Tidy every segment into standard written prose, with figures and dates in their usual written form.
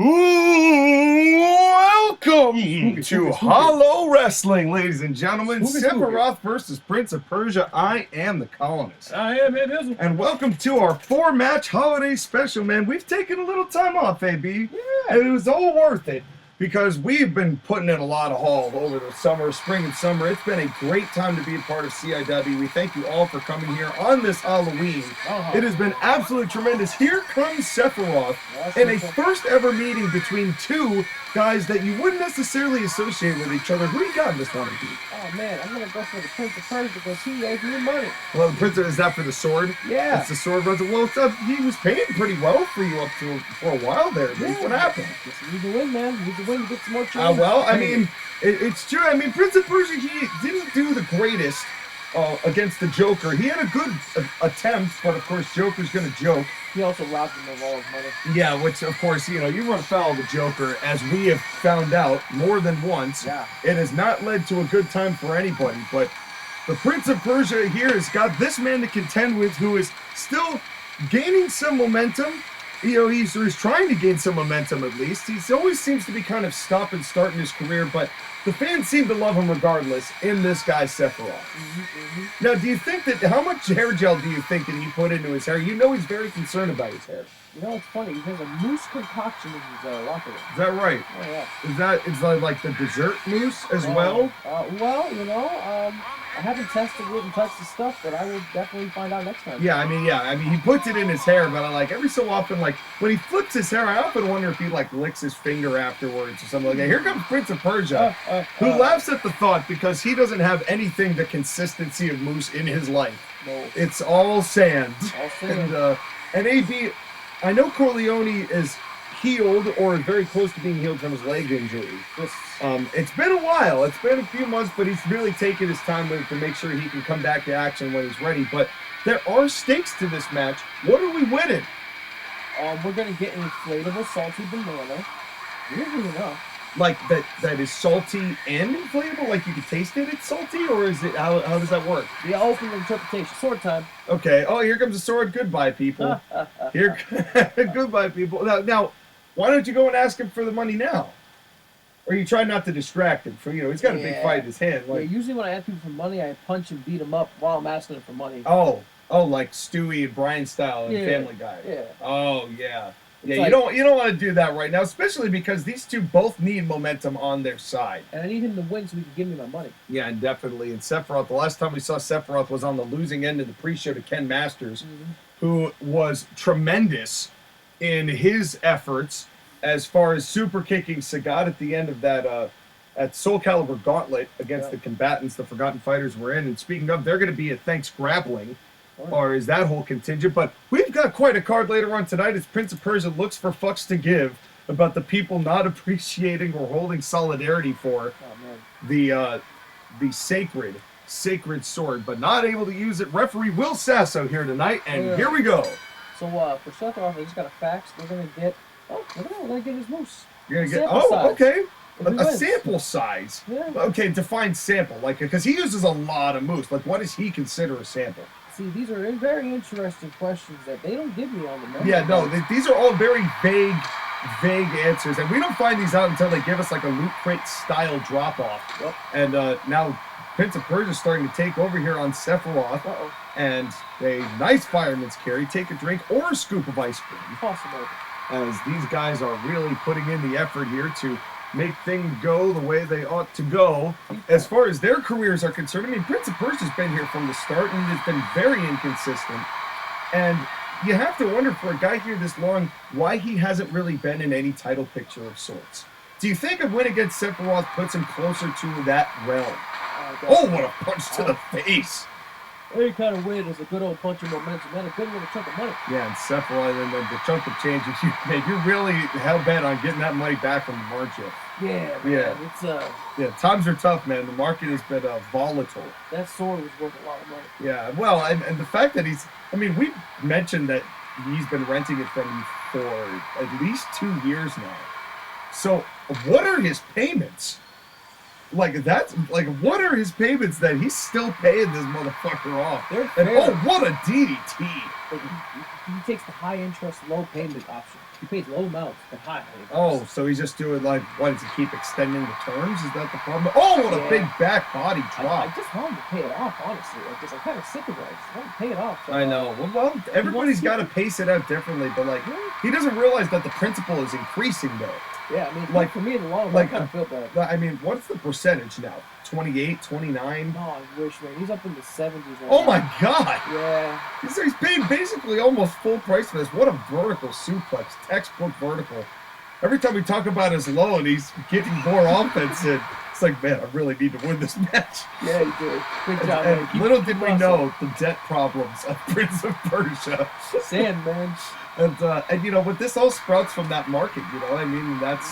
Welcome to Hallowrestling, ladies and gentlemen. Sephiroth versus Prince of Persia. I am the Colonist. I am Abizzle. And welcome to our 4-match holiday special, man. We've taken a little time off, AB. Yeah. And it was all worth it because we've been putting in a lot of haul over the summer, spring and summer. It's been a great time to be a part of CIW. We thank you all for coming here on this Halloween. It has been absolutely tremendous. Here comes Sephiroth in a first ever meeting between two guys that you wouldn't necessarily associate with each other. Who do you got in this one, Pete? Oh man, I'm gonna go for the Prince of Persia because he owes me money. Well, the Prince, is that for the sword? Yeah. It's the sword. Well, he was paying pretty well for you up to for a while there. Yeah. What happened? You need to win, man. You need to win to get some more change. Well, I mean, it's true. I mean, Prince of Persia, he didn't do the greatest against the Joker. He had a good attempt, but of course, Joker's gonna joke. He also robbed him of all his money. Yeah, which of course, you run afoul of the Joker, as we have found out more than once. Yeah. It has not led to a good time for anybody, but the Prince of Persia here has got this man to contend with who is still gaining some momentum. He's trying to gain some momentum at least. He always seems to be kind of stop and start in his career, but the fans seem to love him regardless in this guy, Sephiroth. Now, do you think that, how much hair gel do you think that he put into his hair? You know he's very concerned about his hair. You know, it's funny. He has a mousse concoction in his locker room. Is that right? Oh, yeah. Is that like the dessert mousse as well? I haven't tested it and touched the stuff, but I will definitely find out next time. Yeah, I mean, he puts it in his hair, but every so often, when he flips his hair, I often wonder if he licks his finger afterwards or something like that. Here comes Prince of Persia, who laughs at the thought because he doesn't have anything the consistency of mousse in his life. No. It's all sand. All sand. And AB, I know Corleone is healed or very close to being healed from his leg injury. Yes. It's been a while. It's been a few months, but he's really taken his time with it to make sure he can come back to action when he's ready. But there are stakes to this match. What are we winning? We're going to get an inflatable salty banana. Weirdly enough. Like that is salty and inflatable? Like you can taste it, it's salty? Or is it, how does that work? The ultimate interpretation. Sword time. Okay. Oh, here comes the sword. Goodbye, people. Goodbye, people. Now, why don't you go and ask him for the money now? Or you try not to distract him. He's got a big fight in his hand. Usually when I ask people for money, I punch and beat him up while I'm asking him for money. Oh, like Stewie and Brian style and Family Guy. Yeah. Oh, yeah. Yeah, you don't want to do that right now, especially because these two both need momentum on their side. And I need him to win so he can give me my money. Yeah, and definitely. And Sephiroth, the last time we saw Sephiroth was on the losing end of the pre-show to Ken Masters, who was tremendous in his efforts as far as super kicking Sagat at the end of that at Soul Calibur Gauntlet against the combatants the Forgotten Fighters were in. And speaking of, they're going to be at Thanks Grappling. Or is that whole contingent? But we've got quite a card later on tonight as Prince of Persia looks for fucks to give about the people not appreciating or holding solidarity for the sacred sword, but not able to use it. Referee Will Sasso here tonight, and here we go. So for Sephiroth, I just got a fax. We're gonna get we're gonna get his moose. You're gonna get size. Okay. A sample size. Yeah. Okay, define sample. Because he uses a lot of moose. What does he consider a sample? See, these are very interesting questions that they don't give me on the menu. Yeah, no, these are all very vague answers, and we don't find these out until they give us a Loot Crate style drop-off. Yep. And now Prince of Persia is starting to take over here on Sephiroth. And a nice fireman's carry, take a drink or a scoop of ice cream. Possible. As these guys are really putting in the effort here to make things go the way they ought to go. As far as their careers are concerned, Prince of Persia's been here from the start and has been very inconsistent. And you have to wonder, for a guy here this long, why he hasn't really been in any title picture of sorts. Do you think a win against Sephiroth puts him closer to that realm? What a punch to the face! Any kind of win is a good old punch of momentum and a good little chunk of money. Yeah, and Sephiroth, and the chunk of change that you made, you're really hell-bent on getting that money back from him, aren't you? Yeah, man. It's times are tough, man. The market has been volatile. That sword was worth a lot of money. Yeah, well, and the fact that we mentioned that he's been renting it from you for at least 2 years now. So, what are his payments? Like, that's, like, what are his payments that he's still paying this motherfucker off? They're And, fair. oh, what a DDT. Like, he takes the high interest, low payment option. He pays low amounts but high. Oh, so he's just doing, like, what, does he keep extending the terms? Is that the problem? Oh, what a big back body drop. I just want him to pay it off, honestly. Like, I'm kind of sick of it. I just want him to pay it off. So, I know. Well, everybody's got to pace it out differently, but, like, he doesn't realize that the principal is increasing, though. Yeah, I mean, like, for me in the long run, like, I kind of feel bad. I mean, what's the percentage now? 28, 29? Oh, I wish, man. He's up in the 70s right Oh, now. my God. Yeah. He's paying basically almost full price for this. What a vertical suplex. Textbook vertical. Every time we talk about his low and he's getting more offense in, it's like, man, I really need to win this match. Yeah, you do. Good job, And man. little did we know the debt problems of Prince of Persia. Sand, man. And you know, but this all sprouts from that market, you know. I mean, that's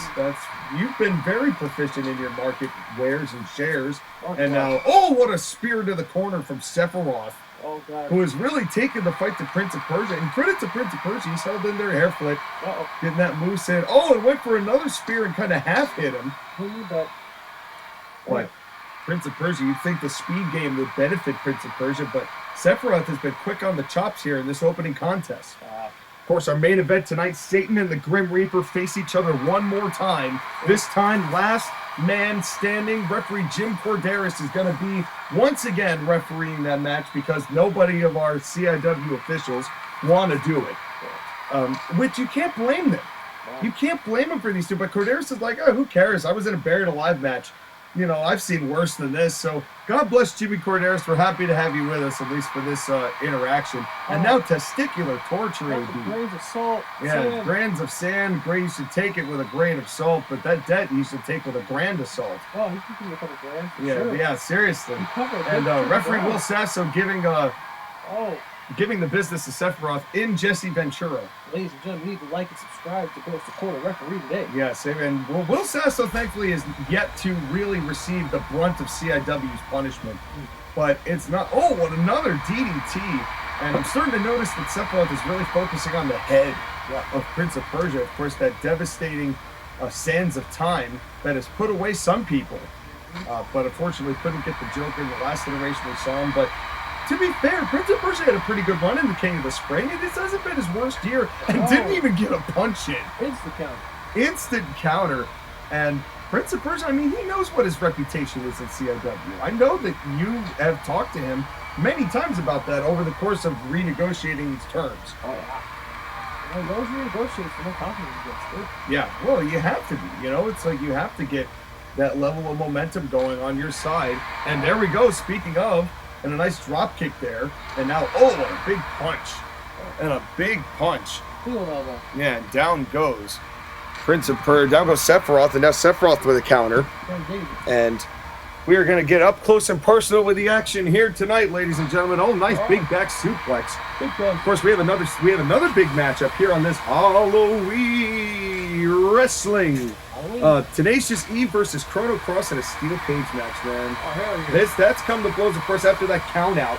you've been very proficient in your market wares and shares. And now, oh, what a spear to the corner from Sephiroth, Oh, God. who has really taken the fight to Prince of Persia. And credit to Prince of Persia, he's held in there, hair flip, Uh-oh. getting that moveset. Oh, and went for another spear and kind of half hit him. Who knew that? But Prince of Persia, you'd think the speed game would benefit Prince of Persia, but Sephiroth has been quick on the chops here in this opening contest. Of course, our main event tonight, Satan and the Grim Reaper face each other one more time. This time, last man standing. Referee Jim Korderas is going to be once again refereeing that match because nobody of our CIW officials want to do it. Which you can't blame them. You can't blame them for these two, but Korderas is like, oh, who cares? I was in a Buried Alive match. You know, I've seen worse than this. So God bless Jimmy Korderas. We're happy to have you with us, at least for this interaction. And now testicular torturing. Grains of salt. Yeah, Sand. grains of sand. You should take it with a grain of salt, but that debt you should take with a grand of salt. Oh, he can give me a couple grand. For Yeah, sure. yeah, seriously. He covered And it. referee Will Sasso Oh, giving the business to Sephiroth in Jesse Ventura. ladies and gentlemen, you need to like and subscribe to go support a referee today. Yes, and Will Sasso thankfully is yet to really receive the brunt of CIW's punishment. But it's not. Oh, what another DDT! And I'm starting to notice that Sephiroth is really focusing on the head of Prince of Persia. Of course, that devastating sands of time that has put away some people, but unfortunately couldn't get the Joker in the last iteration we saw him. But to be fair, Prince of Persia had a pretty good run in the King of the Spring, and this hasn't been his worst year, and didn't even get a punch in. Instant count. Instant counter. And Prince of Persia, I mean, he knows what his reputation is in CIW. I know that you have talked to him many times about that over the course of renegotiating these terms. Oh, yeah. Well, those renegotiations for no confidence against it. Yeah, well, you have to be. You know, it's like you have to get that level of momentum going on your side. And there we go, speaking of, and a nice drop kick there. And now, oh, a big punch. And a big punch. Feeling elbow. Yeah, and down goes Prince of Persia. Down goes Sephiroth, and now Sephiroth with a counter. And we are going to get up close and personal with the action here tonight, ladies and gentlemen. Oh, nice big back suplex. Big one. Of course, we have another big matchup here on this Hallowrestling. Tenacious Eve versus Crono Cross in a steel cage match, man. Oh, hell yeah. That's come to blows, of course, after that count out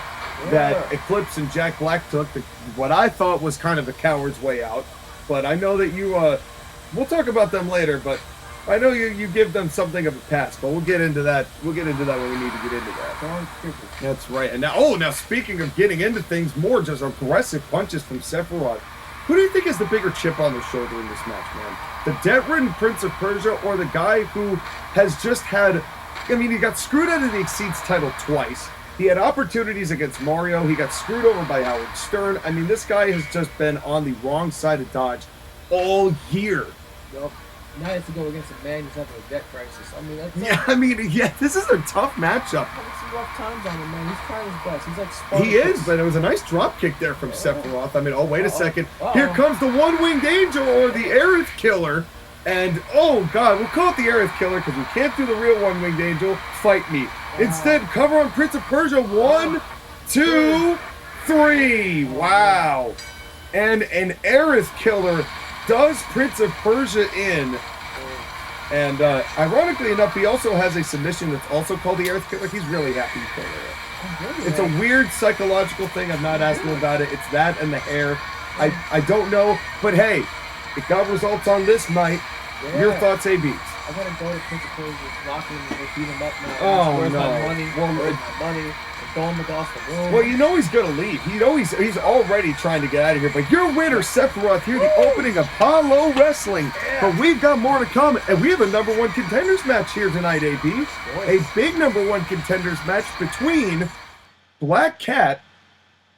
that Eclipse and Jack Black took. What I thought was kind of a coward's way out, but I know that you. We'll talk about them later, but I know you give them something of a pass. But we'll get into that. We'll get into that when we need to get into that. That's right. And now speaking of getting into things, more just aggressive punches from Sephiroth. Who do you think is the bigger chip on their shoulder in this match, man? The debt-ridden Prince of Persia or the guy who has just had... I mean, he got screwed out of the Exceeds title twice. He had opportunities against Mario. He got screwed over by Howard Stern. I mean, this guy has just been on the wrong side of Dodge all year. Yep. Now he has to go against a man who's having a debt crisis. I mean, that's... This is a tough matchup. Some rough times on him, man. He's trying his best. He's like Spartacus. He is, but it was a nice drop kick there from Sephiroth. I mean, oh, wait a second. Uh-oh. Here comes the one-winged angel or the Aerith Killer. And, oh, God, we'll call it the Aerith Killer because we can't do the real one-winged angel. Fight me. Instead, cover on Prince of Persia. 1, 2, 3. Wow. And an Aerith Killer does Prince of Persia in. And ironically enough, he also has a submission that's also called the Aerith Killer. He's really happy to kill it. It's a weird psychological thing. I've not asked him about it. It's that and the hair. I don't know. But hey, it got results on this night. Your thoughts, A-Beats? I gotta go to Prince of Persia, lock him, and beat him up now. Oh, where's no. my money? Well, Where's my money? And throw him across the room. Well, you know he's gonna leave. He's already trying to get out of here. But your winner, Sephiroth, here, the opening of Hallowrestling. Yeah. But we've got more to come, and we have a #1 contenders match here tonight, AB. A big #1 contenders match between Black Cat,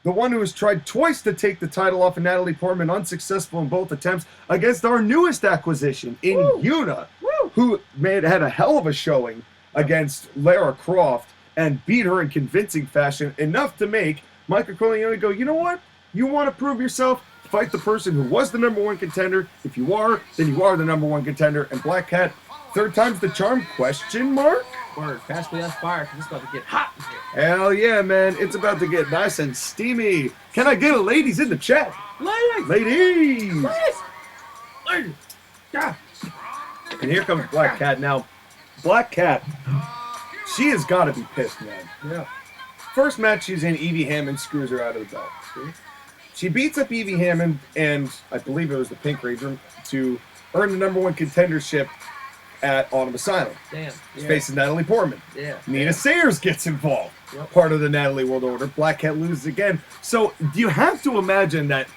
the one who has tried twice to take the title off of Natalie Portman, unsuccessful in both attempts, against our newest acquisition in Yuna, who had a hell of a showing against Lara Croft and beat her in convincing fashion, enough to make Michael Colonial go, you know what? You want to prove yourself? Fight the person who was the #1 contender. If you are, then you are the #1 contender. And Black Cat, third time's the charm, question mark? Word, pass me that fire, because it's about to get hot in here. Hell yeah, man. It's about to get nice and steamy. Can I get a ladies in the chat? Ladies! Ladies! Ladies! Ladies! Yeah. And here comes Black Cat. Now, Black Cat, she has got to be pissed, man. Yeah. First match she's in, Evie Hammond screws her out of the belt. She beats up Evie Hammond, and I believe it was the Pink Ranger, to earn the #1 contendership at Autumn Asylum. Damn. She's facing Natalie Portman. Yeah. Nina Sayers gets involved. Yep. Part of the Natalie World Order. Black Cat loses again. So you have to imagine that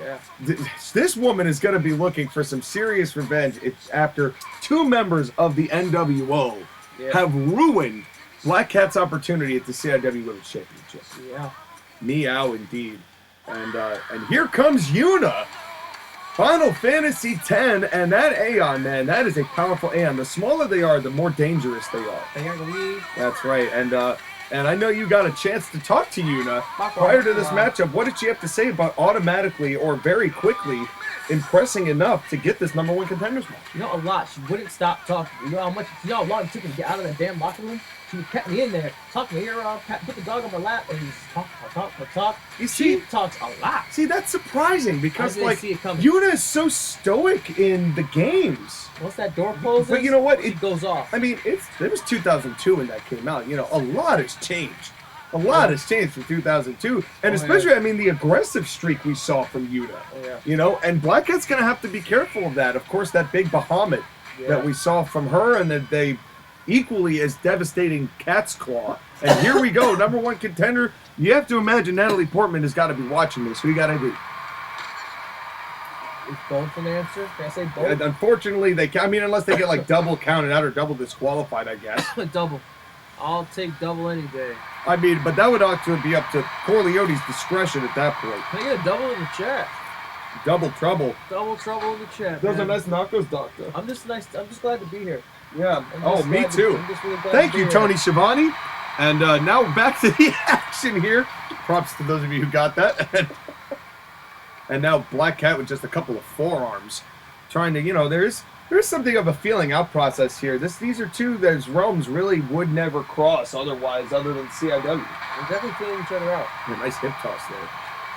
this woman is going to be looking for some serious revenge after two members of the NWO have ruined Black Cat's opportunity at the CIW Women's Championship. Yeah. Meow indeed. And here comes Yuna. Final Fantasy X, and that Aeon, man, that is a powerful Aeon. The smaller they are, the more dangerous they are. They are the lead. That's right. And I know you got a chance to talk to Yuna prior to this matchup. What did she have to say about automatically or very quickly impressing enough to get this #1 contenders match? You know, a lot. She wouldn't stop talking. You know how long it took her to get out of that damn locker room? She kept me in there, talking to her, put the dog on my lap, and he's talk. You see, she talks a lot. See, that's surprising because, I like, see it coming. Yuna is so stoic in the games. Once that door closes, but you know what? It goes off. I mean, it was 2002 when that came out. You know, a lot has changed. A lot has changed from 2002, and especially, I mean, the aggressive streak we saw from Yuna. You know, and Black Cat's gonna have to be careful of that. Of course, that big Bahamut that we saw from her, and that they equally as devastating Cat's Claw. And here we go, #1 contender. You have to imagine Natalie Portman has got to be watching this. Who you got to do? Is both an answer? Can I say both? And unfortunately, they can't. I mean, unless they get like double counted out or double disqualified, I guess. Double. I'll take double any day. I mean, but that would actually be up to Corleone's discretion at that point. Can I get a double in the chat? Double trouble. Double trouble in the chat. Those man. are nice knockouts, Doctor. I'm just glad to be here. Yeah. I'm Oh, just me glad too. I'm just really glad Thank to you, be Tony here. Schiavone. And now back to the action here. Props to those of you who got that. And now Black Cat with just a couple of forearms, trying to, you know, there's something of a feeling out process here. These are two that realms really would never cross otherwise, other than CIW. We're definitely feeling each other out. A nice hip toss there.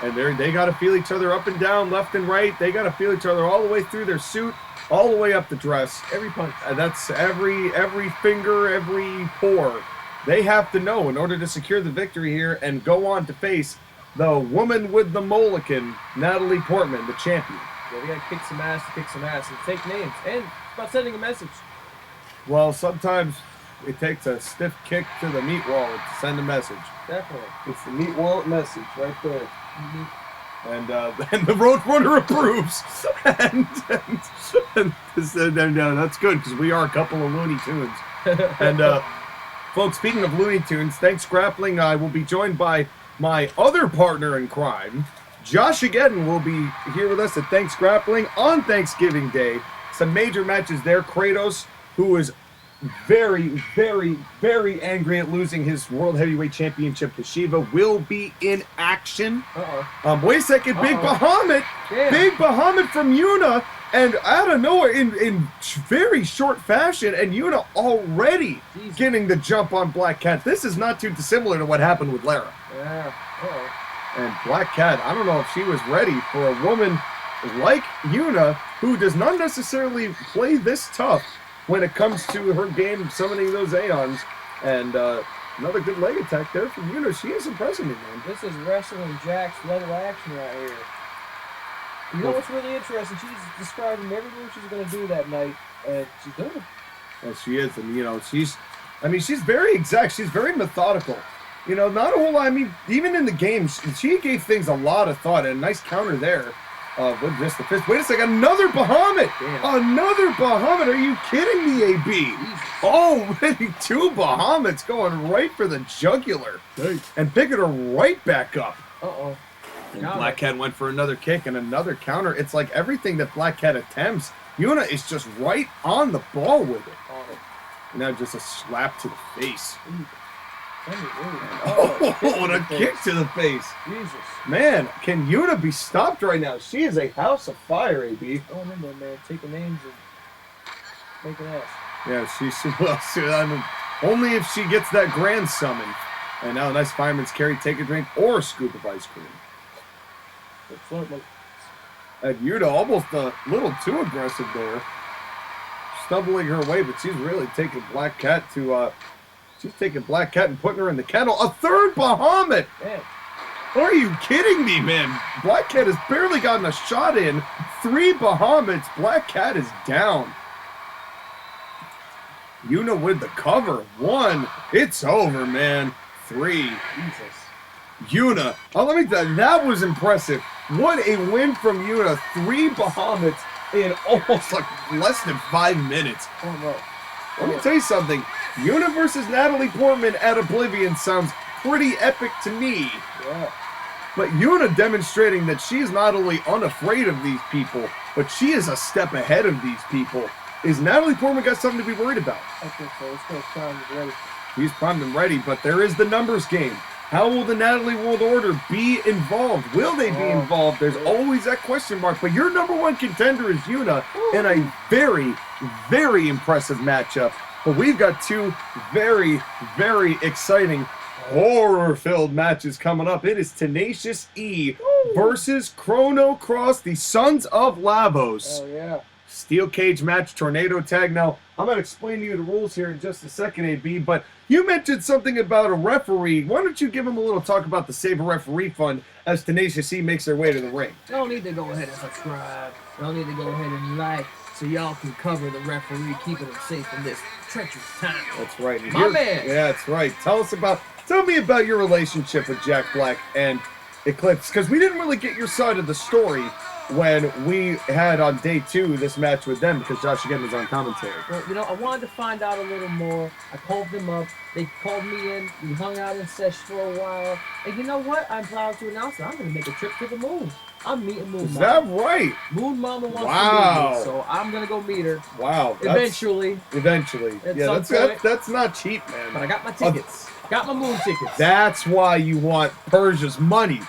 And they got to feel each other up and down, left and right. They got to feel each other all the way through their suit, all the way up the dress. Every punch. That's every finger, every pore. They have to know in order to secure the victory here and go on to face the woman with the mulligan, Natalie Portman, the champion. Yeah, we gotta kick some ass, and take names, and about sending a message. Well, sometimes it takes a stiff kick to the meat wallet to send a message. Definitely. It's the meat wallet message right there. Mm-hmm. And the Roadrunner approves. and that's good because we are a couple of Looney Tunes. And folks, speaking of Looney Tunes, thanks Grappling. I will be joined by my other partner in crime, Josh again, will be here with us at Thanks Grappling on Thanksgiving Day. Some major matches there. Kratos, who is very, very, very angry at losing his World Heavyweight Championship to Shiva, will be in action. Wait a second, Big Bahamut. Yeah. Big Bahamut from Yuna. And out of nowhere, in very short fashion, and Yuna already getting the jump on Black Cat. This is not too dissimilar to what happened with Lara. Yeah. And Black Cat, I don't know if she was ready for a woman like Yuna, who does not necessarily play this tough when it comes to her game summoning those Aeons. And another good leg attack there from Yuna. She is impressing me, man. This is Wrestling Jack's level action right here. You know what's really interesting? She's describing every move she's going to do that night, and she's doing it. Yes, she is, and she's very exact. She's very methodical. Not a whole lot. I mean, even in the game, she gave things a lot of thought, and a nice counter there. With just the fist. Wait a second, another Bahamut! Damn. Another Bahamut! Are you kidding me, AB? Jesus. Oh, really? 2 Bahamuts going right for the jugular. Hey. And picking her right back up. Uh-oh. And Black Cat went for another kick and another counter. It's like everything that Black Cat attempts, Yuna is just right on the ball with it. Oh. Now just a slap to the face. What a kick to the face. Jesus. Man, can Yuna be stopped right now? She is a house of fire, AB. Going in there, man. Taking names and making ass. Yeah, only if she gets that grand summon. And now a nice fireman's carry, take a drink, or a scoop of ice cream. And Yuna almost a little too aggressive there. Stumbling her way, but she's really taking Black Cat to... She's taking Black Cat and putting her in the kennel. A 3rd Bahamut! Man. Are you kidding me, man? Black Cat has barely gotten a shot in. 3 Bahamuts. Black Cat is down. Yuna with the cover. 1. It's over, man. 3. Jesus. Yuna. Oh, let me tell you, that was impressive. What a win from Yuna. 3 Bahamuts in almost like less than 5 minutes. Oh, no. Let me tell you something. Yuna versus Natalie Portman at Oblivion sounds pretty epic to me. Yeah. But Yuna demonstrating that she is not only unafraid of these people, but she is a step ahead of these people. Is Natalie Portman got something to be worried about? I think so. It's going to prime and ready. He's primed and ready, but there is the numbers game. How will the Natalie World Order be involved? Will they be involved? There's always that question mark. But your number 1 contender is Yuna in a very, very impressive matchup. But we've got 2 very, very exciting horror-filled matches coming up. It is Tenacious E versus Crono Cross, the Sons of Lavos. Oh, yeah. Steel cage match, tornado tag. Now, I'm going to explain to you the rules here in just a second, AB, but you mentioned something about a referee. Why don't you give him a little talk about the Save a Referee Fund as Tenacious E makes their way to the ring? Y'all need to go ahead and subscribe. Y'all need to go ahead and like so y'all can cover the referee, keeping him safe in this treacherous time. That's right. My man. Yeah, that's right. Tell me about your relationship with Jack Black and Eclipse, because we didn't really get your side of the story when we had on day 2 this match with them, because Josh again was on commentary. Well, I wanted to find out a little more. I called them up. They called me in. We hung out in sesh for a while. And you know what? I'm proud to announce that I'm going to make a trip to the moon. I'm meeting Moon Mama. Is that right? Moon Mama wants to meet me, so I'm going to go meet her. Wow. Eventually. Yeah, that's not cheap, man. But I got my tickets. Got my moon tickets. That's why you want Persia's money.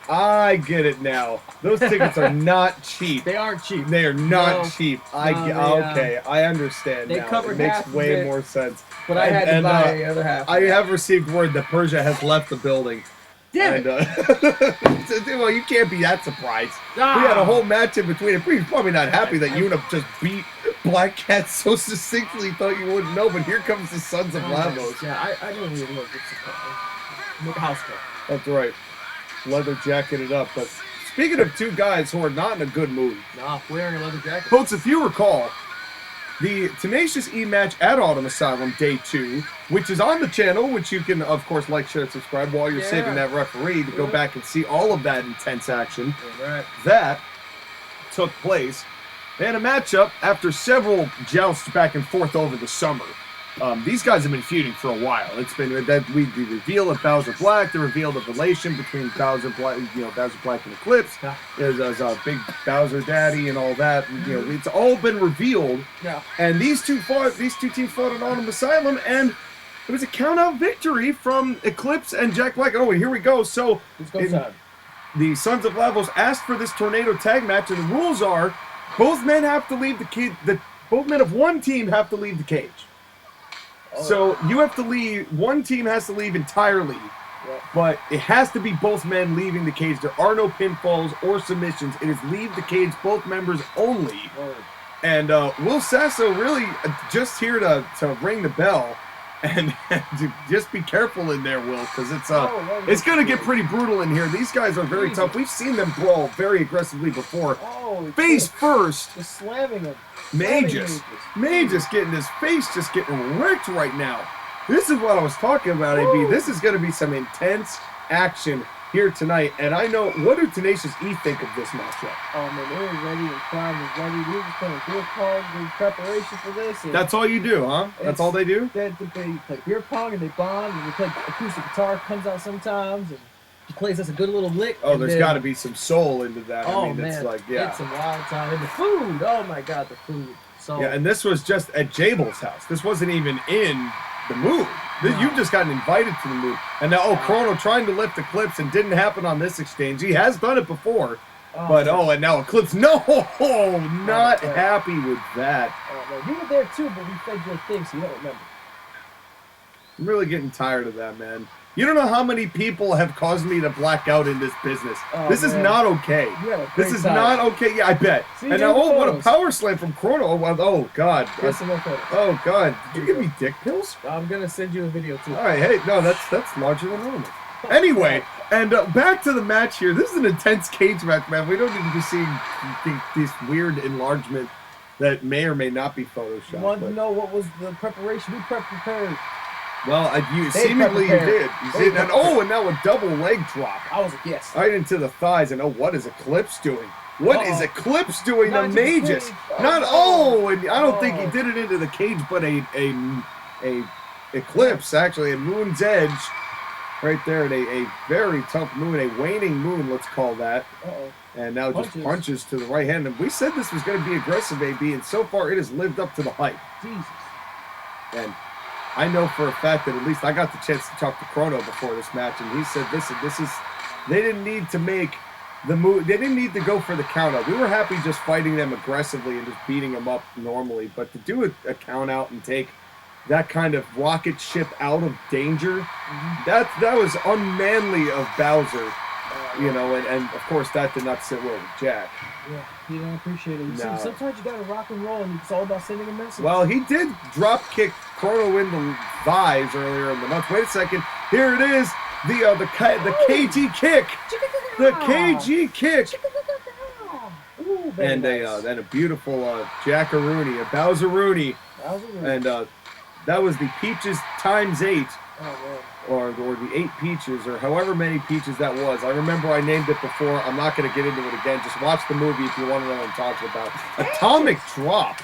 I get it now. Those tickets are not cheap. They aren't cheap. They are not cheap. Okay, I understand they now. Covered it makes half way of it, more sense. But I had to buy the other half. I have received word that Persia has left the building. Damn it. Well, you can't be that surprised. We had a whole match in between. And he's probably not happy that Yuna just beat Black Cat so succinctly, thought you wouldn't know, but here comes the Sons of Lavos. Yeah, I didn't even look. It's make a house call. That's right. Leather jacketed up. But speaking of 2 guys who are not in a good mood. Nah, wearing a leather jacket. Folks, if you recall, the Tenacious E match at Autumn Asylum, day 2, which is on the channel, which you can, of course, like, share, subscribe while you're saving that referee to go back and see all of that intense action. Right. That took place. They had a matchup after several jousts back and forth over the summer. These guys have been feuding for a while. It's been that the reveal of Bowser Black, the reveal of the relation between Bowser Black and Eclipse. Yeah. There's a big Bowser daddy and all that. And, it's all been revealed. Yeah. And these two teams fought in Autumn Asylum, and it was a count-out victory from Eclipse and Jack Black. Oh, and here we go. So the Sons of Lavos asked for this tornado tag match, and the rules are both men have to leave the cage. Both men of one team have to leave the cage. Oh. So you have to leave. One team has to leave entirely, but it has to be both men leaving the cage. There are no pinfalls or submissions. It is leave the cage, both members only. Oh. And Will Sasso really just here to ring the bell. And just be careful in there, Will, because Oh, it's going to get pretty brutal in here. These guys are very tough. We've seen them brawl very aggressively before. Oh, Face first. just slamming him. Magus getting his face just getting wrecked right now. This is what I was talking about, AB. This is going to be some intense action here tonight. And I know, what do Tenacious E think of this matchup? Oh, man, they were ready and primed and ready. We were playing beer pong in preparation for this. And That's all you do, huh? That's all they do? They play beer pong and they bond and they play acoustic guitar, comes out sometimes, and he plays us a good little lick. Oh, there's got to be some soul into that. Oh, I mean, man, it's like, yeah. it's a wild time. And the food, oh my God, the food. So, Yeah, and this was just at Jabel's house. This wasn't even in the move. You've just gotten invited to the move. And now, Crono trying to lift Eclipse and didn't happen on this exchange. He has done it before. But, and now Eclipse, not happy with that. Oh, man, you were there too, but we fed your thing, so you don't remember. I'm really getting tired of that, man. You don't know how many people have caused me to black out in this business. This is not okay. This is not okay. Yeah, I bet. See, and now, what a power slam from Crono. Oh, God. Oh, God. Did you give me dick pills? I'm going to send you a video, too. All right. Hey, no, that's larger than normal. Anyway, and back to the match here. This is an intense cage match, man. We don't need to be seeing this weird enlargement that may or may not be Photoshopped. You want to know what was the preparation? We prepared. Well, seemingly you did. And now a double leg drop. I was a guess. Right into the thighs. And what is Eclipse doing? What is Eclipse doing to Magus? And I don't think he did it into the cage, but a Eclipse, actually, a Moon's Edge. Right there, and a very tough moon, a waning moon, let's call that. And now just punches to the right hand. And we said this was going to be aggressive, AB, and so far it has lived up to the hype. Jesus. And I know for a fact that at least I got the chance to talk to Crono before this match, and he said, listen, they didn't need to make the move. They didn't need to go for the count out. We were happy just fighting them aggressively and just beating them up normally. But to do a count out and take that kind of rocket ship out of danger, that was unmanly of Bowser. And of course that did not sit well with Jack. Yeah, he didn't appreciate it. No. Sometimes you gotta rock and roll, and it's all about sending a message. Well, he did drop kick Crono in the thighs earlier in the month. Wait a second. Here it is. The KG kick. The KG kick. Ooh, and a beautiful Jack-a-rooney, a Bowser-rooney. And that was the Peaches times 8. Or the 8 peaches, or however many peaches that was. I remember I named it before. I'm not going to get into it again. Just watch the movie if you want to know what I'm talking about. Atomic drop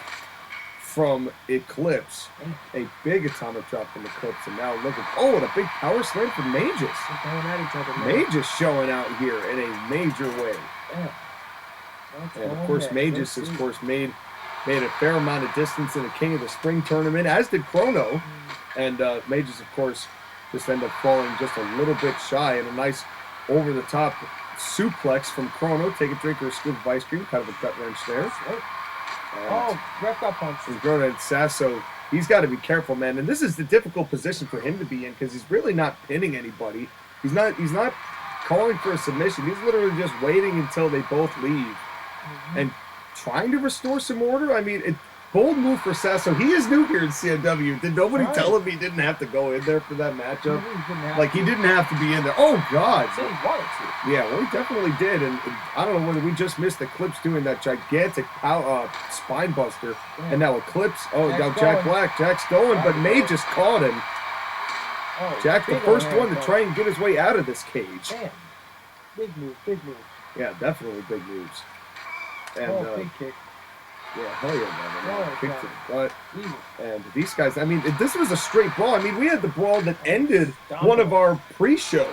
from Eclipse. A big atomic drop from Eclipse. And now look at, what a big power slam from Magus. Magus showing out here in a major way. And of course, Magus has made a fair amount of distance in the King of the Spring tournament, as did Crono. And Magus, of course, just ended up falling just a little bit shy, and a nice over-the-top suplex from Crono. Take a drink or a scoop of ice cream, kind of a gut wrench there. Ref got punched. And Grudge and Sasso, he's got to be careful, man. And this is the difficult position for him to be in, because he's really not pinning anybody. He's not calling for a submission. He's literally just waiting until they both leave and trying to restore some order. I mean, bold move for Sasso. He is new here in CIW. Did nobody tell him he didn't have to go in there for that matchup? He didn't have to be in there. Oh, God. Yeah, well, he definitely did. And I don't know whether we just missed Eclipse doing that gigantic spine buster. Yeah. And now Eclipse. Now Jack Black. Jack's going, but Magus caught him. Jack, the first one to try and get his way out of this cage. Damn. Big move, big move. Yeah, definitely big moves. And, big kick. Yeah, hell yeah, man. Kick to the butt. And these guys, I mean, this was a straight brawl. I mean, we had the brawl that ended one of our pre-shows.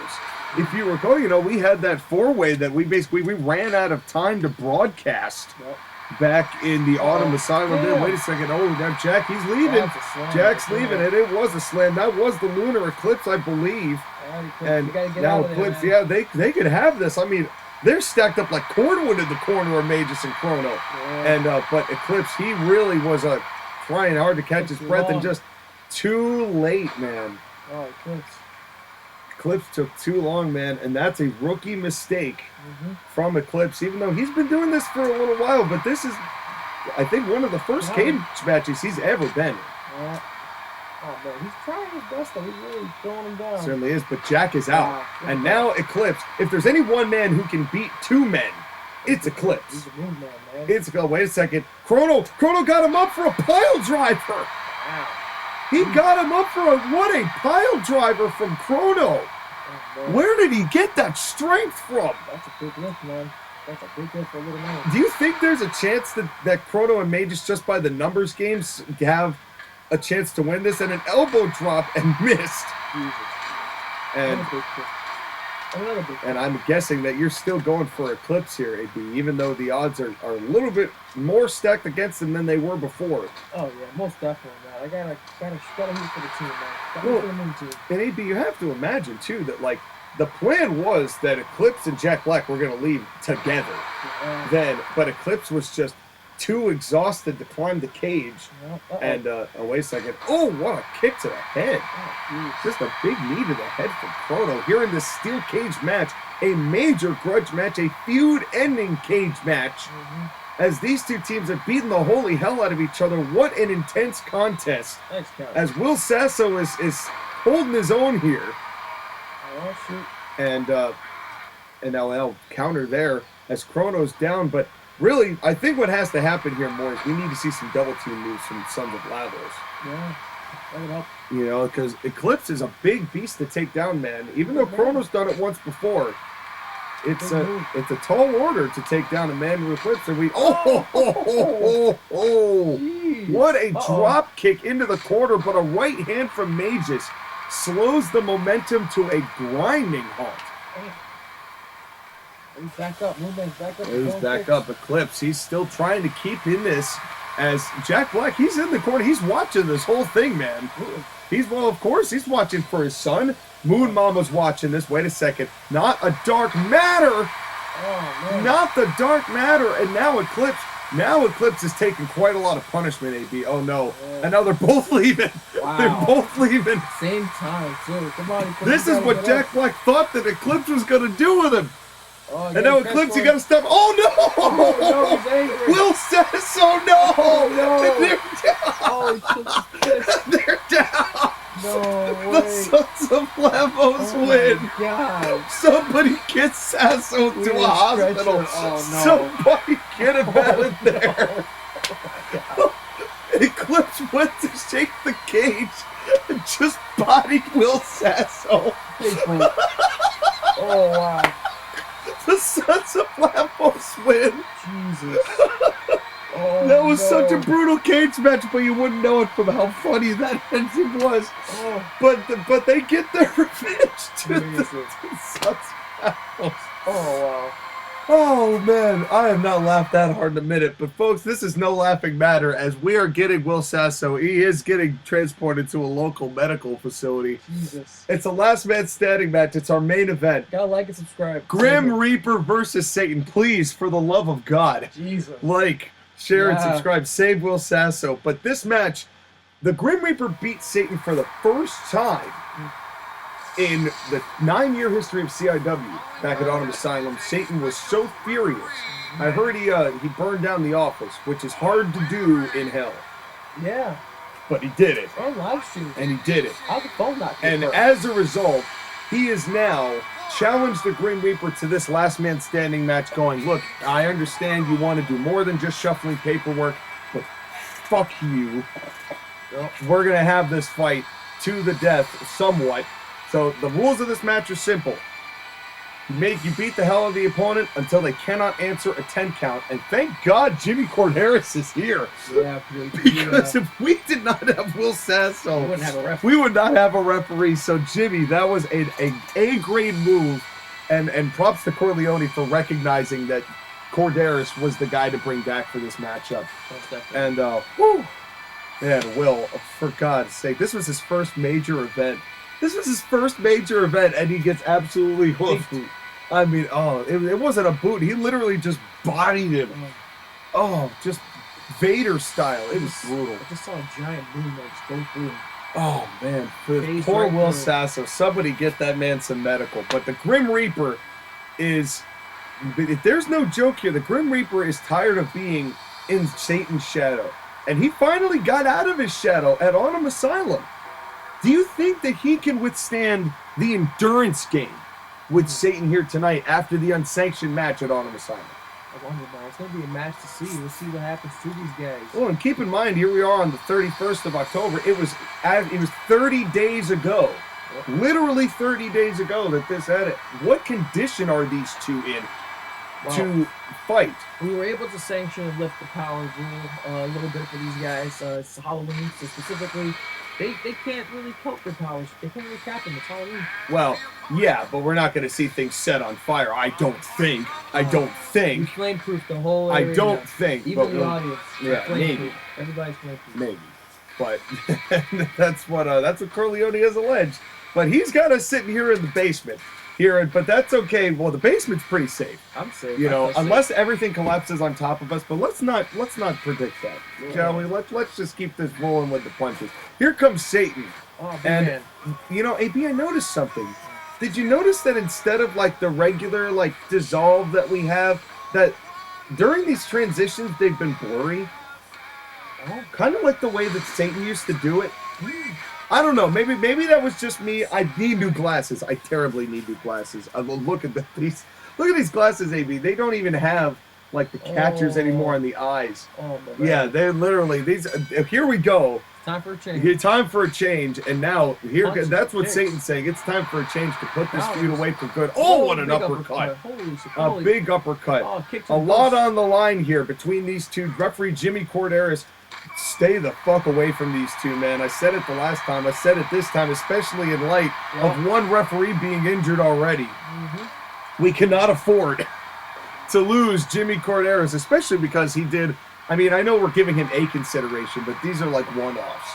If you recall, we had that four-way that we ran out of time to broadcast back in the Autumn Asylum. There, wait a second. That Jack, he's leaving. Jack's leaving, and it was a slam. That was the Lunar Eclipse, I believe. And now Eclipse, they could have this. I mean, they're stacked up like cordwood in the corner of Magus and Crono. And but Eclipse, he really was trying hard to catch his breath and just too late, man. Eclipse took too long, man, and that's a rookie mistake from Eclipse, even though he's been doing this for a little while. But this is, I think, one of the first cage matches he's ever been in. Oh man, he's trying his best though. He's really throwing him down. Certainly is, but Jack is out. Wow. And now Eclipse, if there's any one man who can beat two men, it's Eclipse. He's a moon man, man. It's, oh, wait a second. Crono got him up for a pile driver. Wow. He got him up for what a pile driver from Crono. Oh, Where did he get that strength from? That's a big lift, man. That's a big lift for a little man. Do you think there's a chance that Crono and Magus, just by the numbers games, have a chance to win this? And an elbow drop and missed. Jesus. And Another big And I'm guessing that you're still going for Eclipse here, AB, even though the odds are a little bit more stacked against them than they were before. Oh yeah, most definitely, man. I gotta root for the team, man. Gotta Well, root for the moon team. And AB, you have to imagine too that like the plan was that Eclipse and Jack Black were going to leave together. Yeah. Then, but Eclipse was just too exhausted to climb the cage. Uh-oh. And oh, wait a second. Oh, what a kick to the head! Oh, Just a big knee to the head from Crono here in this steel cage match, a major grudge match, a feud-ending cage match. mm-hmm. As these two teams have beaten the holy hell out of each other. What an intense contest! Thanks, Cal. As Will Sasso is holding his own here, Oh shoot. and now I'll counter there as Crono's down. But really, I think what has to happen here more is we need to see some double team moves from Sons of Lavos. Yeah. That would help. You know, because Eclipse is a big beast to take down, man. Even though Crono's done it once before, it's a tall order to take down a man with Eclipse. And we Jeez. what a Uh-oh. drop kick into the corner, but a right hand from Magus slows the momentum to a grinding halt. He's back up. Moonman's back up. He's back up. Eclipse, he's still trying to keep in this as Jack Black, he's in the corner. He's watching this whole thing, man. Of course, he's watching for his son. Moon Mama's watching this. Wait a second. Not a dark matter. Oh, man. Not the dark matter. And now Eclipse is taking quite a lot of punishment, AB. Oh, no. Yeah. And now they're both leaving. Wow. They're both leaving. Same time, too. Come on. This is what Jack Black thought that Eclipse was going to do with him. Oh, And now Eclipse, you got to stop. Oh, no! Oh, no, he's angry. Will says so, no! Oh, no. They're down. Oh, he took his fist. They're down. No The way. Sons of Lavos Oh, win. my God. Somebody get Sasso to Weird a hospital. stretcher. Oh, no. Somebody get him out of there. Eclipse went to shake the cage and just bodied Will Sasso. Big boot. Oh, wow. The Sons of Lavos win. Jesus. Oh, That was no. such a brutal cage match, but you wouldn't know it from how funny that ending was. Oh, But they get their revenge to the Jesus. Sons of Lavos. Oh, wow. Oh man, I have not laughed that hard in a minute. But folks, this is no laughing matter as we are getting Will Sasso. He is getting transported to a local medical facility. Jesus. It's a last man standing match. It's our main event. Gotta like and subscribe. Grim Reaper versus Satan. Please, for the love of God, Jesus. like, share, and Yeah. subscribe. Save Will Sasso. But this match, the Grim Reaper beat Satan for the first time in the 9-year history of CIW back at Autumn Asylum. Satan was so furious. I heard he burned down the office, which is hard to do in hell. Yeah. But he did it. On live stream. And he did it. How'd the phone not get And burnt? as a result, he is now challenged the Grim Reaper to this last man standing match going, look, I understand you want to do more than just shuffling paperwork, but fuck you. We're going to have this fight to the death somewhat. So the rules of this match are simple. You beat the hell out of the opponent until they cannot answer a 10 count. And thank God Jimmy Korderas is here. Yeah, Because if we did not have Will Sasso, we wouldn't have a referee. we would not have a referee. So Jimmy, that was a A-grade move. And props to Corleone for recognizing that Korderas was the guy to bring back for this matchup. Most definitely. And, whew. Man, Will, for God's sake, this was his first major event. This was his first major event, and he gets absolutely hoofed. I mean, it wasn't a boot. He literally just bodied him. Oh, just Vader style. It was brutal. I just saw a giant moon that just go through him. Oh, man. For Face poor right Will through. Sasso. Somebody get that man some medical. But the Grim Reaper is... There's no joke here. The Grim Reaper is tired of being in Satan's shadow. And he finally got out of his shadow at Autumn Asylum. Do you think that he can withstand the endurance game with Satan here tonight after the unsanctioned match at Autumn Assignment? I wonder, man. It's going to be a match to see. We'll see what happens to these guys. Well, and keep in mind, here we are on the 31st of October. It was 30 days ago, literally 30 days ago that this had it. What condition are these two in to fight? We were able to sanction and lift the power rule a little bit for these guys. It's Halloween, so specifically, they can't really cope their powers. They can't really cap them. It's Halloween. Well, yeah, but we're not going to see things set on fire. I don't think. We flame-proof the whole area. I don't think. Even the audience. Yeah, maybe. Everybody's flame-proof. Maybe. But that's what Corleone has alleged. But he's got us sitting here in the basement. But that's okay. Well, the basement's pretty safe. I'm safe. You know, unless everything collapses on top of us. But let's not predict that, shall we? Let's just keep this rolling with the punches. Here comes Satan. Oh, and you know, AB, I noticed something. Did you notice that instead of like the regular like dissolve that we have, that during these transitions they've been blurry? Oh. Kind of like the way that Satan used to do it. I don't know. Maybe that was just me. I need new glasses. I terribly need new glasses. Look at these. Look at these glasses, AB. They don't even have like the catchers anymore on the eyes. Oh my God. Yeah, they're literally these. Here we go. Time for a change. Time for a change, and now that's what Satan's saying. It's time for a change to put this feud away for good. Oh, what an uppercut! A big uppercut. A lot on the line here between these two. Referee Jimmy Korderas. Stay the fuck away from these two, man. I said it the last time. I said it this time, especially in light of one referee being injured already. We cannot afford to lose Jimmy Korderas, especially because he did. I mean, I know we're giving him a consideration, but these are like one-offs.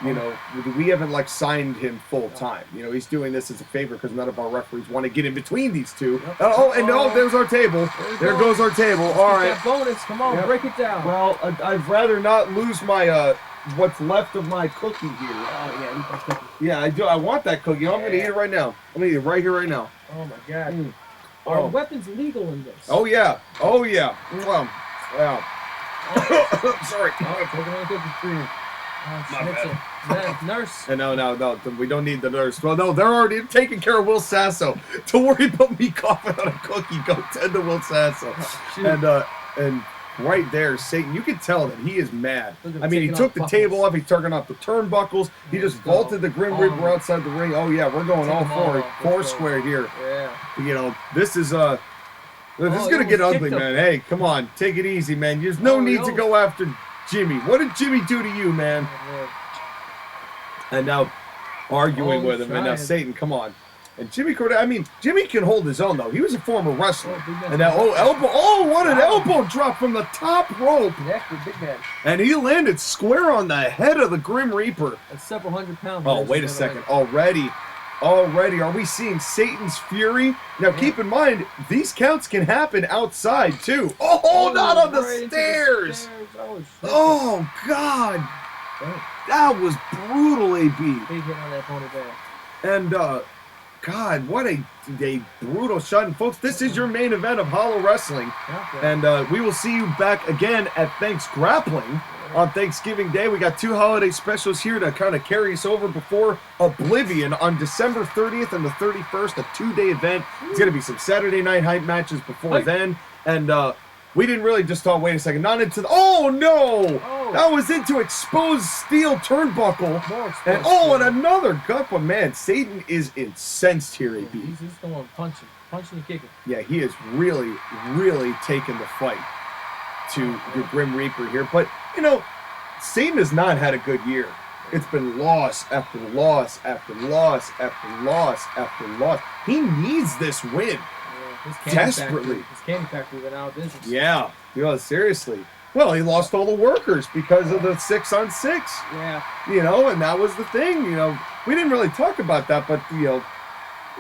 You know, we haven't like signed him full time. You know, he's doing this as a favor because none of our referees want to get in between these two. There's our table. There goes our table. All right. That bonus. Come on, break it down. Well, I'd rather not lose my what's left of my cookie here. Oh yeah, eat that cookie. Yeah, I do. I want that cookie. I'm gonna eat it right now. I'm gonna eat it right here, right now. Oh my God. Are weapons legal in this? Oh yeah. Oh yeah. Wow. Sorry. Nurse. No, we don't need the nurse. Well, no, they're already taking care of Will Sasso. Don't worry about me coughing on a cookie. Go tend to Will Sasso. And right there, Satan, you can tell that he is mad. I mean, he took the table off. He's tugging off the turnbuckles. He just vaulted the Grim Reaper outside the ring. Oh yeah, we're going all four square here. Yeah. You know, this is gonna get ugly, man. Hey, come on, take it easy, man. There's no need to go after Jimmy. What did Jimmy do to you, man? And now arguing with him, and now Satan, come on. And Jimmy Korderas, I mean, Jimmy can hold his own though. He was a former wrestler. And now, elbow! Oh, what an elbow drop from the top rope! Big man. And he landed square on the head of the Grim Reaper. That's several hundred pounds. Oh, wait a second. Already, are we seeing Satan's fury? Now, keep in mind, these counts can happen outside, too. Oh, not on the stairs! Oh, God! That was brutal, AB. Big hit on that pony bear. And, God, what a brutal shot. And, folks, this is your main event of Hallowrestling. And we will see you back again at Thanks Grappling. On Thanksgiving Day, we got 2 holiday specials here to kind of carry us over before Oblivion on December 30th and the 31st, a 2-day event. It's going to be some Saturday night hype matches before then. And we didn't really just wait a second, not into the, oh no! That was into exposed steel turnbuckle. And another gut, but man, Satan is incensed here, AB. He's going punching and kicking. Yeah, he is really, really taking the fight to the Grim Reaper here. But, you know, Satan has not had a good year. It's been loss after loss after loss after loss after loss. He needs this win. Desperately. His candy factory went out of business. Yeah, seriously. Well, he lost all the workers because of the 6-on-6. Yeah. You know, and that was the thing. You know, we didn't really talk about that, but, you know,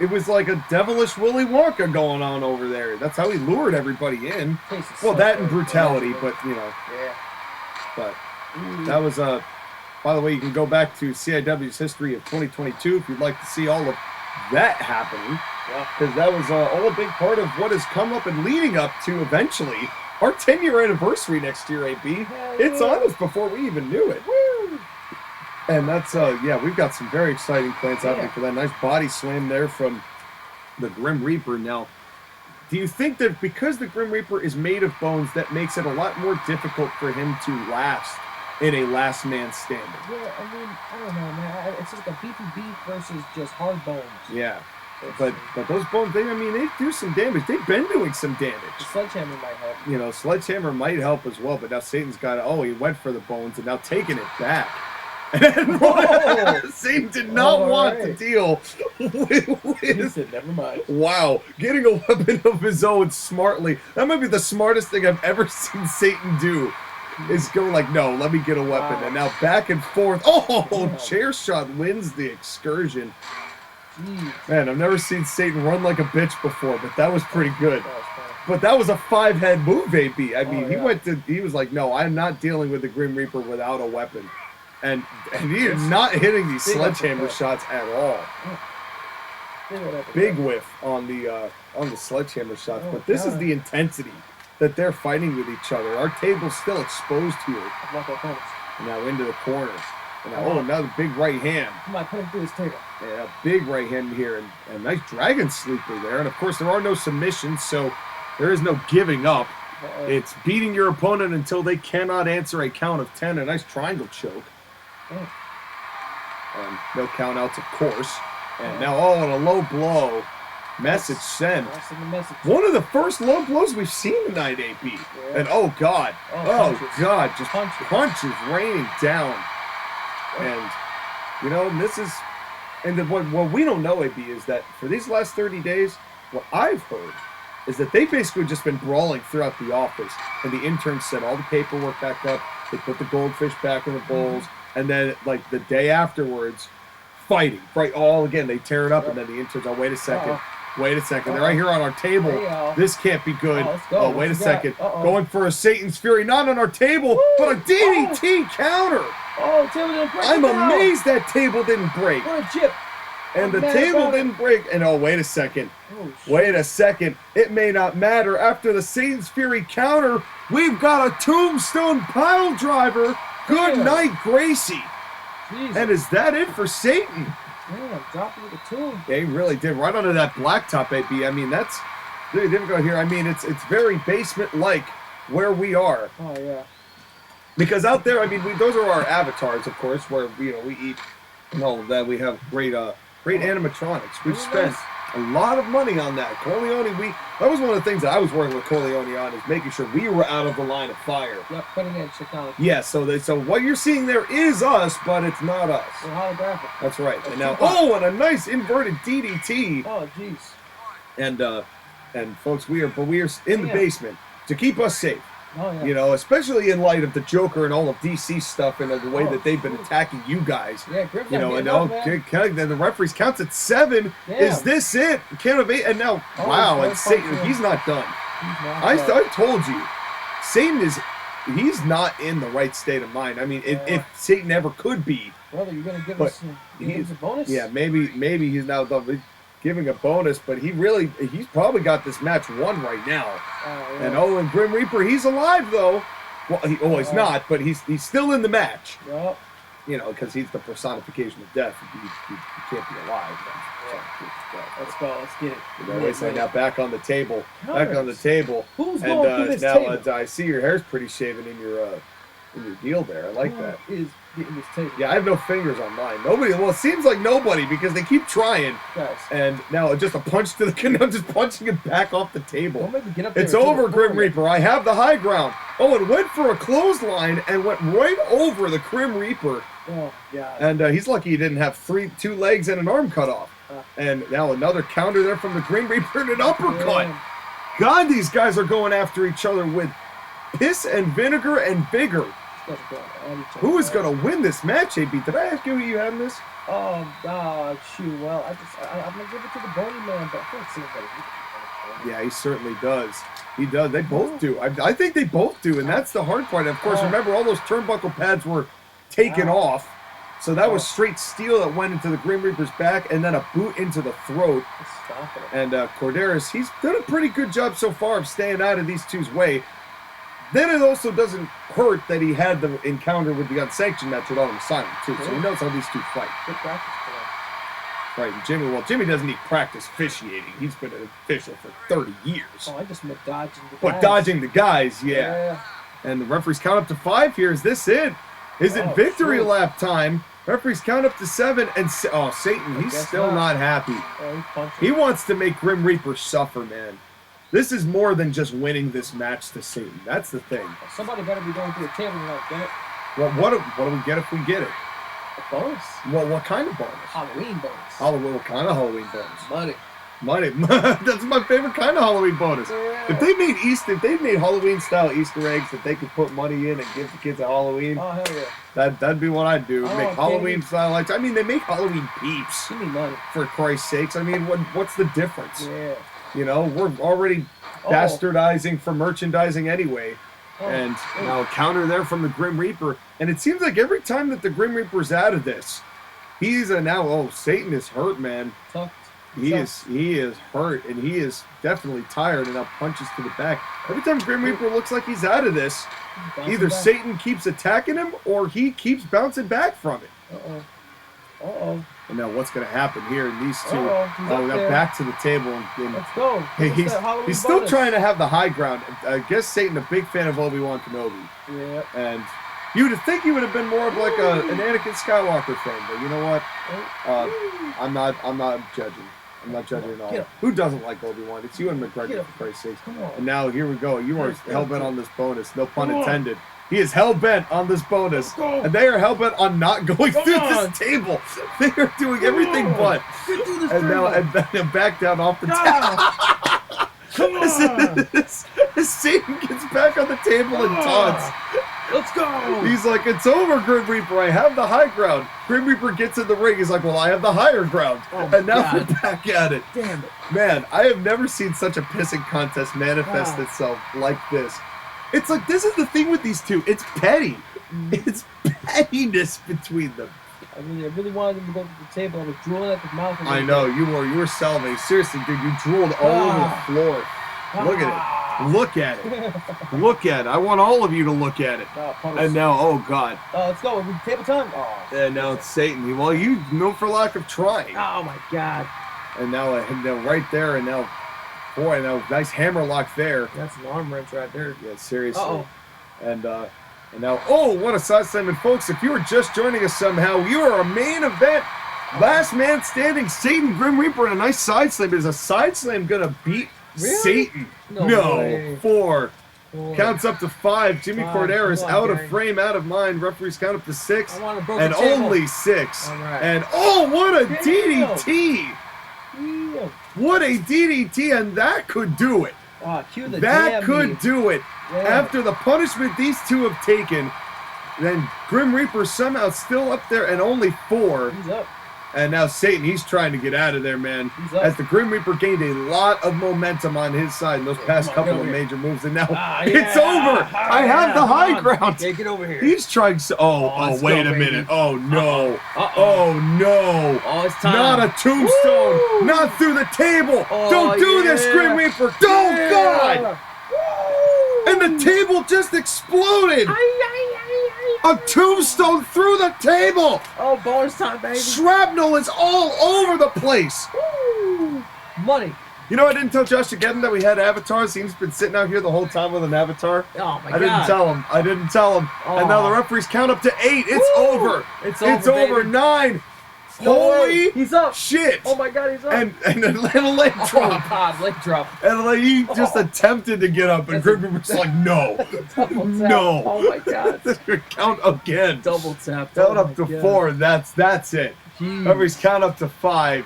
it was like a devilish Willy Wonka going on over there. That's how he lured everybody in. Well, that and brutality, but, you know. Yeah. But that was, by the way, you can go back to CIW's history of 2022 if you'd like to see all of that happening. Because that was all a big part of what has come up and leading up to eventually our 10-year anniversary next year, AB. It's on us before we even knew it. Woo! And that's, yeah, we've got some very exciting plans happening for that. Nice body slam there from the Grim Reaper. Now, do you think that because the Grim Reaper is made of bones, that makes it a lot more difficult for him to last in a last man standing? Yeah, I mean, I don't know, man. It's just like a beefy beef versus just hard bones. Yeah. But those bones, they do some damage. They've been doing some damage. The sledgehammer might help. You know, sledgehammer might help as well, but now Satan's got it. Oh, he went for the bones and now taking it back. And Satan did not want to deal with He said, never mind. Wow, getting a weapon of his own smartly. That might be the smartest thing I've ever seen Satan do. Is go like, no, let me get a weapon. Wow. And now back and forth. Oh, chair shot wins the excursion. Jeez. Man, I've never seen Satan run like a bitch before, but that was pretty good. That was fun. But that was a 5-head move, AB. I mean, yeah. he was like, no, I'm not dealing with the Grim Reaper without a weapon. And he is not hitting these sledgehammer shots at all. Big whiff on the sledgehammer shots. But this is the intensity that they're fighting with each other. Our table's still exposed here. And now into the corner. And now, another big right hand. Come on, put him through his table. Yeah, big right hand here. And a nice dragon sleeper there. And of course, there are no submissions, so there is no giving up. It's beating your opponent until they cannot answer a count of 10. A nice triangle choke. No count outs, of course. And now, and a low blow. Message sent. One of the first low blows we've seen tonight, AB. Yeah. And God. God. Just punches raining down. And, you know, this is. And what we don't know, AB, is that for these last 30 days, what I've heard is that they've basically just been brawling throughout the office. And the interns set all the paperwork back up. They put the goldfish back in the bowls. And then, like, the day afterwards, fighting. Right, all again, they tear it up. And then the interns, wait a second. Wait a second. They're right here on our table. This can't be good. Wait a second. Going for a Satan's Fury. Not on our table, but a DDT counter. The table didn't break. I'm amazed that table didn't break. What a chip. And the table didn't break. And wait a second. Wait a second. It may not matter. After the Satan's Fury counter, we've got a tombstone pile driver. Good night, Gracie. Jesus. And is that it for Satan? Damn, dropping the tomb. Yeah, he really did. Right onto that blacktop, AB. I mean, that's really difficult here. I mean, it's very basement-like where we are. Oh, yeah. Because out there, I mean, those are our avatars, of course, where, we eat and all of that. We have great animatronics. We've spent a lot of money on that. Corleone, that was one of the things that I was working with Corleone on, is making sure we were out of the line of fire. Yep, cutting edge technology. Yeah, so what you're seeing there is us, but it's not us. We're holographic. That's right. And now, and a nice inverted DDT. Oh, jeez. And folks, we are in the basement to keep us safe. Oh, yeah. You know, especially in light of the Joker and all of DC stuff and the way that they've been attacking you guys. Yeah, you know, and the referees counts at 7. Damn. Is this it? Count of 8, and now and Satan, he's not done. I told you, Satan he's not in the right state of mind. I mean, if Satan ever could be, brother, you're gonna give us a bonus? Yeah, maybe he's now done giving a bonus, but he's probably got this match won right now. And Grim Reaper, he's alive though. Well, he's not, but he's still in the match. Yep. You know, because he's the personification of death. He can't be alive. Let's go. Let's get it. Now back on the table. Back on the table. Who's going through this table? I see your hair's pretty shaven in your deal there. I like that. Is getting this table. Yeah, I have no fingers on mine. Nobody. Well, it seems like nobody because they keep trying. Guys. And now just a punch to the. I'm just punching it back off the table. Don't make me get up there. It's over, Grim Reaper. I have the high ground. And went for a clothesline and went right over the Grim Reaper. Oh God. And he's lucky he didn't have 2 legs and an arm cut off. And now another counter there from the Grim Reaper and an uppercut. Yeah. God, these guys are going after each other with piss and vinegar and vigor. Who is going to win this match, AB? Did I ask you who you had in this? Oh, shoot. Well, I'm going to give it to the Bony Man, but I can't see anybody. Yeah, he certainly does. He does. They both do. I think they both do, and that's the hard part. Of course, remember, all those turnbuckle pads were taken off. So that was straight steel that went into the Grim Reaper's back, and then a boot into the throat. And Korderas, he's done a pretty good job so far of staying out of these two's way. Then it also doesn't hurt that he had the encounter with the unsanctioned match with Autumn Simon, too. So he knows how these two fight. Good practice for Right, and Jimmy doesn't need practice officiating. He's been an official for 30 years. Oh, I just meant dodging the guys. But dodging the guys, yeah. And the referees count up to 5 here. Is this it? Is it victory lap time? Referees count up to 7, and Satan, he's still not happy. He wants to make Grim Reaper suffer, man. This is more than just winning this match to Satan. That's the thing. Somebody better be going through a table tonight, get it? Well, what do we get if we get it? A bonus. Well, what kind of bonus? Halloween bonus. What kind of Halloween bonus? Money. That's my favorite kind of Halloween bonus. Yeah. If they made Halloween style Easter eggs that they could put money in and give the kids a Halloween, oh hell yeah, that'd be what I'd do. Make Halloween candy. style lights. I mean, they make Halloween peeps. Give me money. For Christ's sakes, I mean, what's the difference? Yeah. You know, we're already bastardizing for merchandising anyway. And now a counter there from the Grim Reaper. And it seems like every time that the Grim Reaper's out of this, he's Satan is hurt, man. He is hurt, and he is definitely tired, and now punches to the back. Every time Grim Reaper looks like he's out of this, either Satan keeps attacking him or he keeps bouncing back from it. And now what's going to happen here in these two? Now back to the table. And let's go. He's still trying to have the high ground. I guess Satan, a big fan of Obi-Wan Kenobi. Yeah. And you would think he would have been more of like an Anakin Skywalker fan, but you know what? I'm not judging. I'm not judging at all. Who doesn't like Obi-Wan? It's you and McGregor, for Christ's sake. And now here we go. You are hell-bent on this bonus. No pun intended. He is hell-bent on this bonus. And they are hell-bent on not going through this table. They are doing everything but. And now back down off the table. Come on! As Satan gets back on the table and taunts. Let's go! He's like, it's over, Grim Reaper. I have the high ground. Grim Reaper gets in the ring. He's like, well, I have the higher ground. And now we're back at it. Damn it. Man, I have never seen such a pissing contest manifest itself like this. It's like, this is the thing with these two. It's petty. It's pettiness between them. I really wanted him to go to the table. I was drooling at the mouth. I know, you were salivating. Seriously, dude, you drooled all over the floor. Look at it. Look at it. Look at it. I want all of you to look at it. And now, oh God. Let's go. Table time. And now it's Satan. Well, you know, for lack of trying. Oh my God. And now right there, and now, boy, now nice hammer lock there. That's an arm wrench right there. Yeah, seriously. And now, what a side slam. And folks, if you are just joining us somehow, you are a main event. Last man standing, Satan Grim Reaper, and a nice side slam. Is a side slam gonna beat Satan? No. 4. Counts up to 5. Jimmy Korderas out of frame, out of mind. Referees count up to 6. And only 6. And what a DDT! What a DDT, and that could do it. That could do it. Yeah. After the punishment these two have taken, then Grim Reaper somehow still up there and only 4. He's up. And now Satan, he's trying to get out of there, man. As the Grim Reaper gained a lot of momentum on his side in those past couple of major moves. And now it's over. I have the high ground. Yeah, get over here. He's trying to... wait a minute. Oh, no. Oh, no. It's time. Not a tombstone. Woo! Not through the table. Don't do this, Grim Reaper. Oh, God. And the table just exploded. A tombstone through the table! Oh, bonus time, baby. Shrapnel is all over the place. Woo! Money. You know, I didn't tell Josh again that we had avatars. He's been sitting out here the whole time with an avatar. Oh, my God. I didn't tell him. And now the referees count up to 8. It's over. It's over. Baby. 9. Holy he's up. Shit. Oh, my God, he's up. And a leg drop. Oh, God, leg drop. And he just attempted to get up, and Grim Reaper's like, no. No. Oh, my God. Count again. Double tap. Count up to 4. That's it. Referees count up to 5.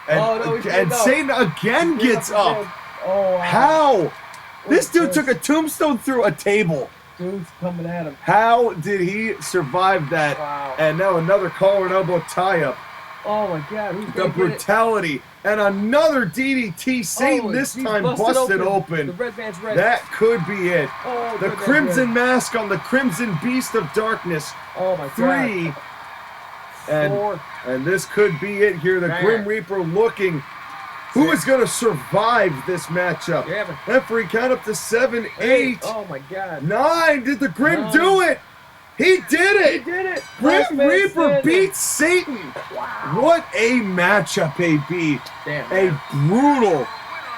And Satan again gets up. Oh, wow. How? This dude took a tombstone through a table. Dude's coming at him. How did he survive that? Wow. And now another collar and elbow tie-up. Oh, my God. The brutality. And another DDT. Satan this time busted open. The red man's red. That could be it. Oh, the Crimson Mask on the Crimson Beast of Darkness. Oh, my God. 3. And this could be it here. The Grim Reaper looking Who is going to survive this matchup? Yeah, Referee count up to 7, 8, Oh my God. 9. Did the Grim 9. do it? He did it! He did it! Grim Last man Reaper standing. beats Satan! Wow. What a matchup, AB. Damn. A Man.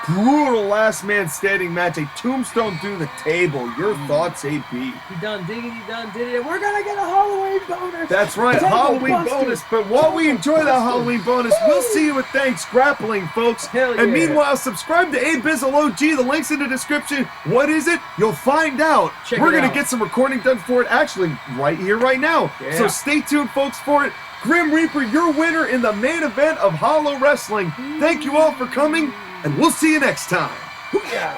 brutal last man standing match. A tombstone through the table. Your thoughts, AB? He done did it, he done did it. We're gonna get a Halloween bonus. That's right, Table Halloween busted. bonus. But while we enjoy that Busted. Halloween bonus, we'll see you with Thanks Grappling, folks. Hell And yeah. meanwhile, subscribe to Abizzle OG. The link's in the description. What is it? You'll find out. Check We're it going to out. get some recording done for it, actually, right here, right now. Yeah. So stay tuned, folks, for it. Grim Reaper, your winner in the main event of Hallowrestling. Thank you all for coming, and we'll see you next time. Yeah.